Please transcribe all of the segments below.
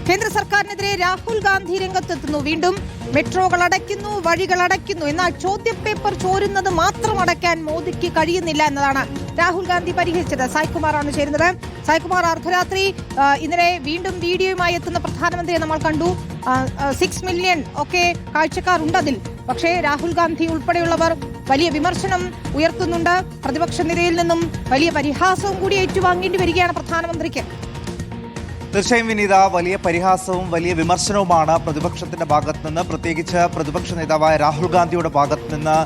കേന്ദ്ര സർക്കാരിനെതിരെ രാഹുൽ ഗാന്ധി രംഗത്തെത്തുന്നു. വീണ്ടും മെട്രോകൾ അടയ്ക്കുന്നു, വഴികൾ അടയ്ക്കുന്നു. എന്നാൽ ചോദ്യപേപ്പർ ചോരുന്നത് മാത്രം അടയ്ക്കാൻ മോദിക്ക് കഴിയുന്നില്ല എന്നതാണ് രാഹുൽ ഗാന്ധി പരിഹരിച്ചത്. സായ്കുമാറാണ് ചേരുന്നത്. സായ്കുമാർ, അർദ്ധരാത്രി ഇന്നലെ വീണ്ടും വീഡിയോയുമായി എത്തുന്ന പ്രധാനമന്ത്രിയെ നമ്മൾ കണ്ടു. 6 മില്യൺ ഒക്കെ കാഴ്ചക്കാർ ഉണ്ട് അതിൽ. പക്ഷേ രാഹുൽ ഗാന്ധി ഉൾപ്പെടെയുള്ളവർ വലിയ വിമർശനം ഉയർത്തുന്നുണ്ട്. പ്രതിപക്ഷ നിരയിൽ നിന്നും വലിയ പരിഹാസവും കൂടി ഏറ്റുവാങ്ങേണ്ടി വരികയാണ് പ്രധാനമന്ത്രിക്ക്. തീർച്ചയായും വിനീത, വലിയ പരിഹാസവും വലിയ വിമർശനവുമാണ് പ്രതിപക്ഷത്തിന്റെ ഭാഗത്ത് നിന്ന്, പ്രത്യേകിച്ച് പ്രതിപക്ഷ നേതാവായ രാഹുൽ ഗാന്ധിയുടെ ഭാഗത്ത് നിന്ന്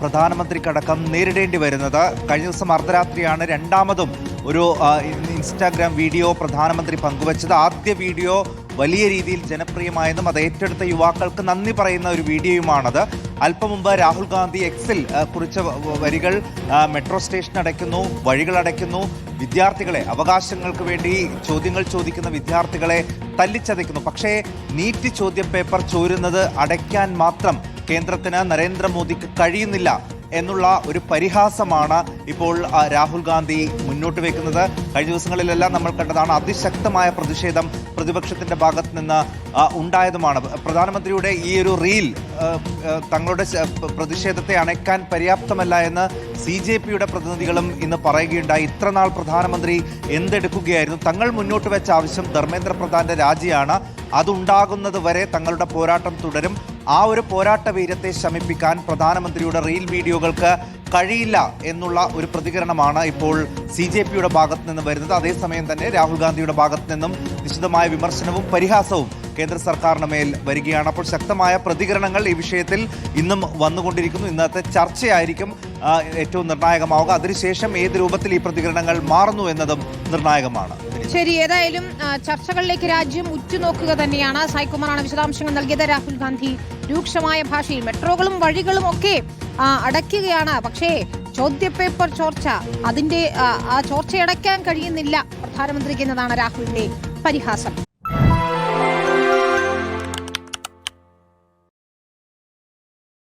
പ്രധാനമന്ത്രിക്കടക്കം നേരിടേണ്ടി വരുന്നത്. കഴിഞ്ഞ ദിവസം അർദ്ധരാത്രിയാണ് രണ്ടാമതും ഒരു ഇൻസ്റ്റാഗ്രാം വീഡിയോ പ്രധാനമന്ത്രി പങ്കുവച്ചത്. ആദ്യ വീഡിയോ വലിയ രീതിയിൽ ജനപ്രിയമായെന്നും അത് ഏറ്റെടുത്ത യുവാക്കൾക്ക് നന്ദി പറയുന്ന ഒരു വീഡിയോയുമാണത്. അല്പം മുമ്പ് രാഹുൽ ഗാന്ധി എക്സിൽ കുറിച്ച വരികൾ മെട്രോ സ്റ്റേഷൻ അടയ്ക്കുന്നു, വഴികൾ അടയ്ക്കുന്നു, വിദ്യാർത്ഥികളെ, അവകാശങ്ങൾക്ക് വേണ്ടി ചോദ്യങ്ങൾ ചോദിക്കുന്ന വിദ്യാർത്ഥികളെ തല്ലിച്ചതയ്ക്കുന്നു. പക്ഷേ നീറ്റ് ചോദ്യപേപ്പർ ചോരുന്നത് അടയ്ക്കാൻ മാത്രം കേന്ദ്രത്തിന്, നരേന്ദ്രമോദിക്ക് കഴിയുന്നില്ല എന്നുള്ള ഒരു പരിഹാസമാണ് ഇപ്പോൾ രാഹുൽ ഗാന്ധി മുന്നോട്ട് വെക്കുന്നത്. കഴിഞ്ഞ ദിവസങ്ങളിലെല്ലാം നമ്മൾ കണ്ടതാണ് അതിശക്തമായ പ്രതിഷേധം പ്രതിപക്ഷത്തിന്റെ ഭാഗത്ത് നിന്ന് ഉണ്ടായതുമാണ്. പ്രധാനമന്ത്രിയുടെ ഈ ഒരു റീൽ തങ്ങളുടെ പ്രതിഷേധത്തെ അണയ്ക്കാൻ പര്യാപ്തമല്ല എന്ന് CJPയുടെ പ്രതിനിധികളും ഇന്ന് പറയുകയുണ്ടായി. ഇത്രനാൾ പ്രധാനമന്ത്രി എന്തെടുക്കുകയായിരുന്നു? തങ്ങൾ മുന്നോട്ട് വെച്ച ആവശ്യം ധർമ്മേന്ദ്ര പ്രധാന്റെ രാജിയാണ്. അതുണ്ടാകുന്നത് വരെ തങ്ങളുടെ പോരാട്ടം തുടരും. ആ ഒരു പോരാട്ട വീര്യത്തെ ശമിപ്പിക്കാൻ പ്രധാനമന്ത്രിയുടെ റീൽ വീഡിയോകൾക്ക് കഴിയില്ല എന്നുള്ള ഒരു പ്രതികരണമാണ് ഇപ്പോൾ CJPയുടെ ഭാഗത്ത് നിന്ന് വരുന്നത്. അതേസമയം തന്നെ രാഹുൽ ഗാന്ധിയുടെ ഭാഗത്ത് നിന്നും നിശിതമായ വിമർശനവും പരിഹാസവും കേന്ദ്ര സർക്കാരിന് മേൽ വരികയാണ്. അപ്പോൾ ശക്തമായ പ്രതികരണങ്ങൾ ഈ വിഷയത്തിൽ ഇന്നും വന്നുകൊണ്ടിരിക്കുന്നു. ഇന്നത്തെ ചർച്ചയായിരിക്കും ഏറ്റവും നിർണായകമാവുക. അതിനുശേഷം ഏത് രൂപത്തിൽ ഈ പ്രതികരണങ്ങൾ മാറുന്നു എന്നതും നിർണായകമാണ്. ശരി, ഏതായാലും ചർച്ചകളിലേക്ക് രാജ്യം ഉറ്റുനോക്കുക തന്നെയാണ്. സായ്കുമാറാണ് വിശദാംശങ്ങൾ നൽകിയത്. രാഹുൽ ഗാന്ധി രൂക്ഷമായ ഭാഷയിൽ മെട്രോകളും വഴികളും ഒക്കെ അടയ്ക്കുകയാണ്. പക്ഷേ ചോദ്യപേപ്പർ ചോർച്ച, അതിന്റെ ആ ചോർച്ചയടയ്ക്കാൻ കഴിയുന്നില്ല പ്രധാനമന്ത്രിക്ക് എന്നതാണ് രാഹുലിന്റെ പരിഹാസം.